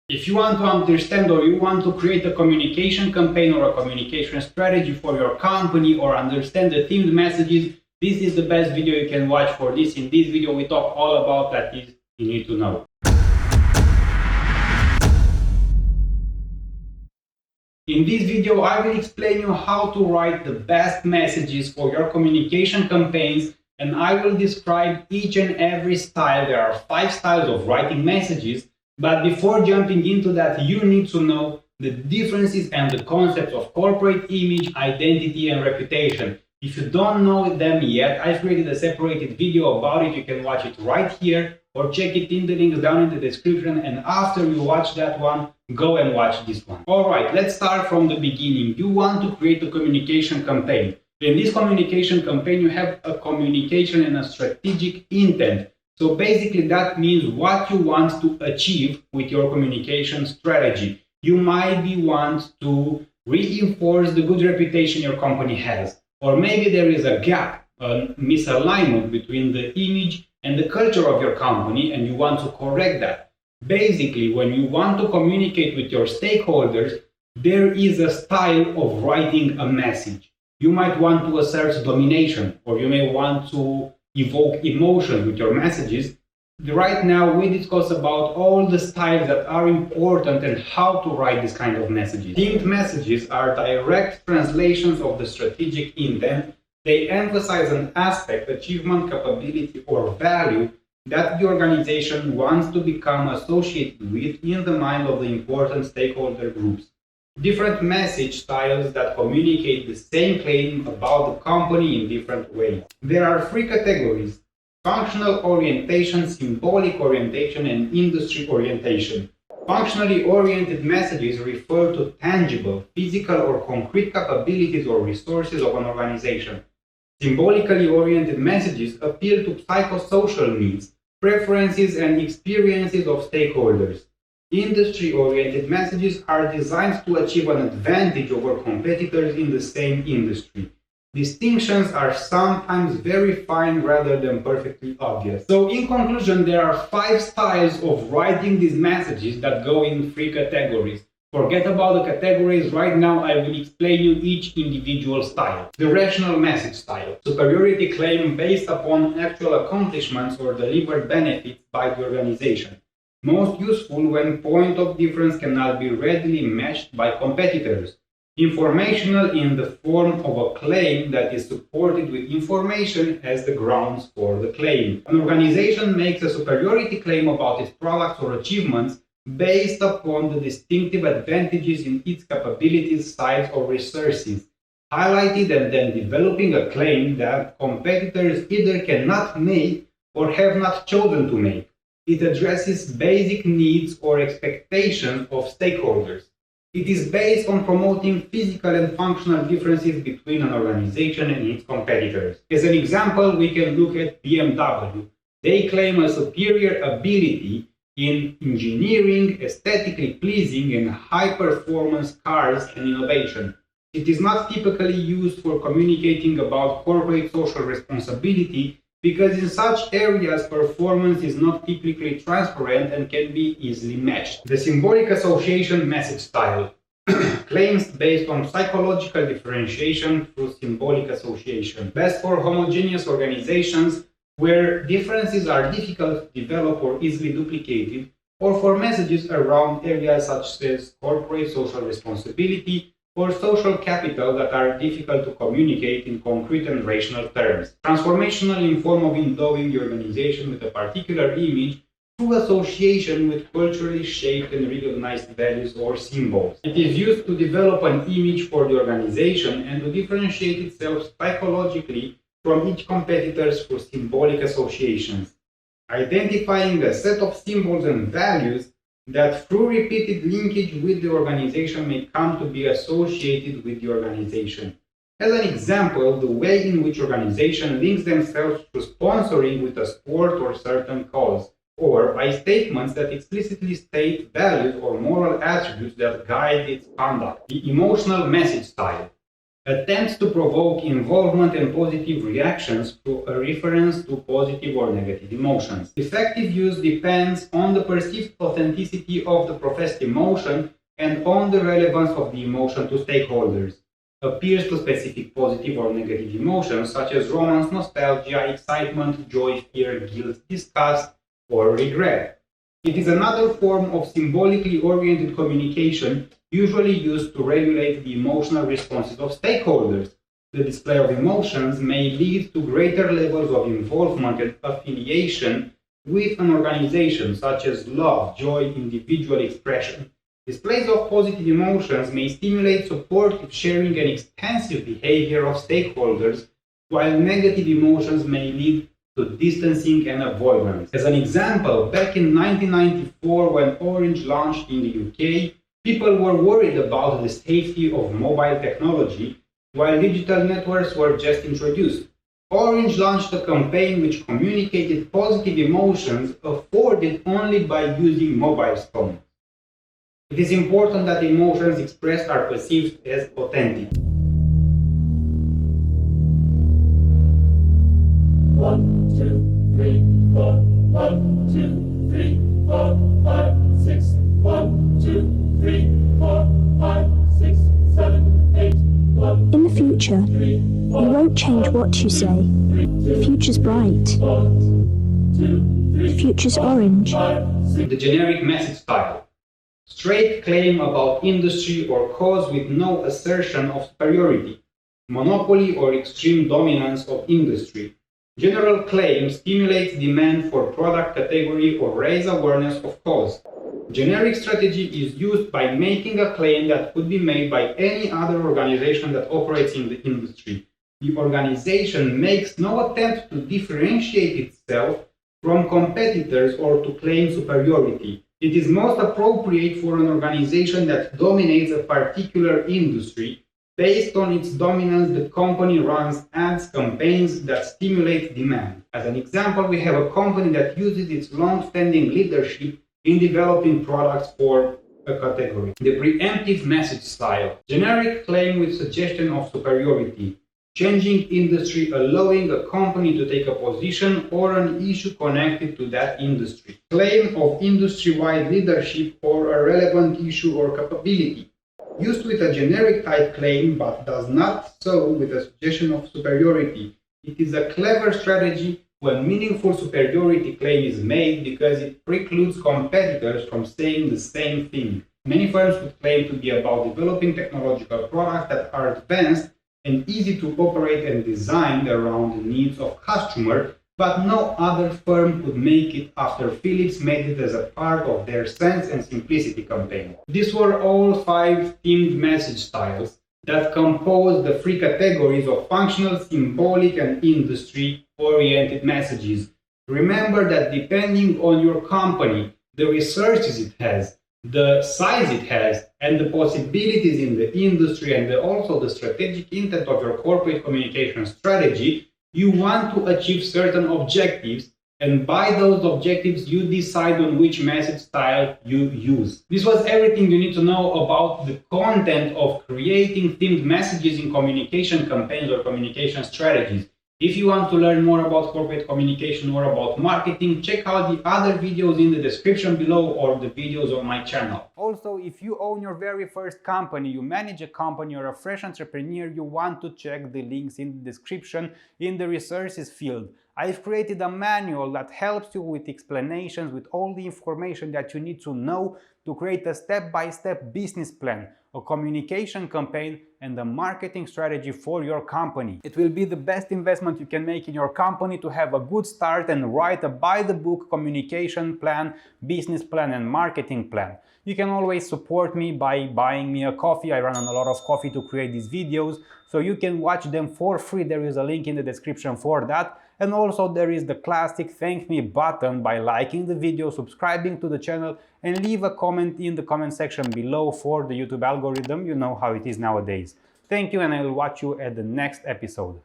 If you want to understand or you want to create a communication campaign or a communication strategy for your company or understand the themed messages, this is the best video you can watch for this. In this video, we talk all about that you need to know. In this video, I will explain you how to write the best messages for your communication campaigns, and I will describe each and every style. There are 5 styles of writing messages, but before jumping into that, you need to know the differences and the concepts of corporate image, identity, and reputation. If you don't know them yet, I've created a separated video about it. You can watch it right here or check it in the links down in the description, and after you watch that one, go and watch this one. Alright, let's start from the beginning. You want to create a communication campaign. In this communication campaign, you have a communication and a strategic intent. So basically that means what you want to achieve with your communication strategy. You might want to reinforce the good reputation your company has. Or maybe there is a gap, a misalignment between the image and the culture of your company, and you want to correct that. Basically, when you want to communicate with your stakeholders, there is a style of writing a message. You might want to assert domination, or you may want to evoke emotion with your messages. Right now, we discuss about all the styles that are important and how to write this kind of messages. Themed messages are direct translations of the strategic intent. They emphasize an aspect, achievement, capability, or value that the organization wants to become associated with in the mind of the important stakeholder groups. Different message styles that communicate the same claim about the company in different ways. There are 3 categories: functional orientation, symbolic orientation, and industry orientation. Functionally oriented messages refer to tangible, physical, or concrete capabilities or resources of an organization. Symbolically oriented messages appeal to psychosocial needs, preferences, and experiences of stakeholders. Industry-oriented messages are designed to achieve an advantage over competitors in the same industry. Distinctions are sometimes very fine rather than perfectly obvious. So in conclusion, there are 5 styles of writing these messages that go in 3 categories. Forget about the categories. Right now I will explain you each individual style. The rational message style. Superiority claim based upon actual accomplishments or delivered benefits by the organization. Most useful when point of difference cannot be readily matched by competitors. Informational in the form of a claim that is supported with information as the grounds for the claim. An organization makes a superiority claim about its products or achievements based upon the distinctive advantages in its capabilities, size, or resources, highlighted and then developing a claim that competitors either cannot make or have not chosen to make. It addresses basic needs or expectations of stakeholders. It is based on promoting physical and functional differences between an organization and its competitors. As an example, we can look at BMW. They claim a superior ability in engineering, aesthetically pleasing, and high-performance cars and innovation. It is not typically used for communicating about corporate social responsibility because in such areas performance is not typically transparent and can be easily matched. The symbolic association message style. Claims based on psychological differentiation through symbolic association. Best for homogeneous organizations where differences are difficult to develop or easily duplicated, or for messages around areas such as corporate social responsibility or social capital that are difficult to communicate in concrete and rational terms. Transformational in form of endowing the organization with a particular image through association with culturally shaped and recognized values or symbols. It is used to develop an image for the organization and to differentiate itself psychologically from each competitor through symbolic associations. Identifying a set of symbols and values that through repeated linkage with the organization may come to be associated with the organization. As an example, the way in which organizations link themselves to sponsoring with a sport or certain cause, or by statements that explicitly state values or moral attributes that guide its conduct. The emotional message style. attempts to provoke involvement and positive reactions through a reference to positive or negative emotions. Effective use depends on the perceived authenticity of the professed emotion and on the relevance of the emotion to stakeholders. Appeals to specific positive or negative emotions such as romance, nostalgia, excitement, joy, fear, guilt, disgust, or regret. It is another form of symbolically oriented communication usually used to regulate the emotional responses of stakeholders. The display of emotions may lead to greater levels of involvement and affiliation with an organization, such as love, joy, individual expression. Displays of positive emotions may stimulate supportive sharing and extensive behavior of stakeholders, while negative emotions may lead to distancing and avoidance. As an example, back in 1994, when Orange launched in the UK, people were worried about the safety of mobile technology, while digital networks were just introduced. Orange launched a campaign which communicated positive emotions afforded only by using mobile phones. It is important that emotions expressed are perceived as authentic. 1, 2, 3, 4. 1, 2, 3, 4, 5, 6. 1, 2, 3, 4, 5, 6, 7, 8. 1. In the future, you won't change what you say. The future's bright. The future's orange. The generic message style. Straight claim about industry or cause with no assertion of superiority, monopoly or extreme dominance of industry. General claim stimulates demand for product category or raise awareness of cause. Generic strategy is used by making a claim that could be made by any other organization that operates in the industry. The organization makes no attempt to differentiate itself from competitors or to claim superiority. It is most appropriate for an organization that dominates a particular industry. Based on its dominance, the company runs ads campaigns that stimulate demand. As an example, we have a company that uses its long-standing leadership in developing products for a category. The preemptive message style. Generic claim with suggestion of superiority. Changing industry, allowing a company to take a position or an issue connected to that industry. Claim of industry-wide leadership or a relevant issue or capability. Used with a generic type claim but does not so with a suggestion of superiority. It is a clever strategy when meaningful superiority claim is made because it precludes competitors from saying the same thing. Many firms would claim to be about developing technological products that are advanced and easy to operate and design around the needs of customers, but no other firm could make it after Philips made it as a part of their Sense and Simplicity campaign. These were all 5 themed message styles that compose the 3 categories of functional, symbolic, and industry-oriented messages. Remember that depending on your company, the resources it has, the size it has, and the possibilities in the industry, and also the strategic intent of your corporate communication strategy, you want to achieve certain objectives, and by those objectives you decide on which message style you use. This was everything you need to know about the content of creating themed messages in communication campaigns or communication strategies. If you want to learn more about corporate communication or about marketing, check out the other videos in the description below or the videos on my channel. Also, if you own your very first company, you manage a company or a fresh entrepreneur, you want to check the links in the description in the resources field. I've created a manual that helps you with explanations, with all the information that you need to know to create a step-by-step business plan, a communication campaign, and a marketing strategy for your company. It will be the best investment you can make in your company to have a good start and write a by-the-book communication plan, business plan, and marketing plan. You can always support me by buying me a coffee. I run on a lot of coffee to create these videos, so you can watch them for free. There is a link in the description for that. And also there is the classic thank me button by liking the video, subscribing to the channel, and leave a comment in the comment section below for the YouTube algorithm. You know how it is nowadays. Thank you, and I will watch you at the next episode.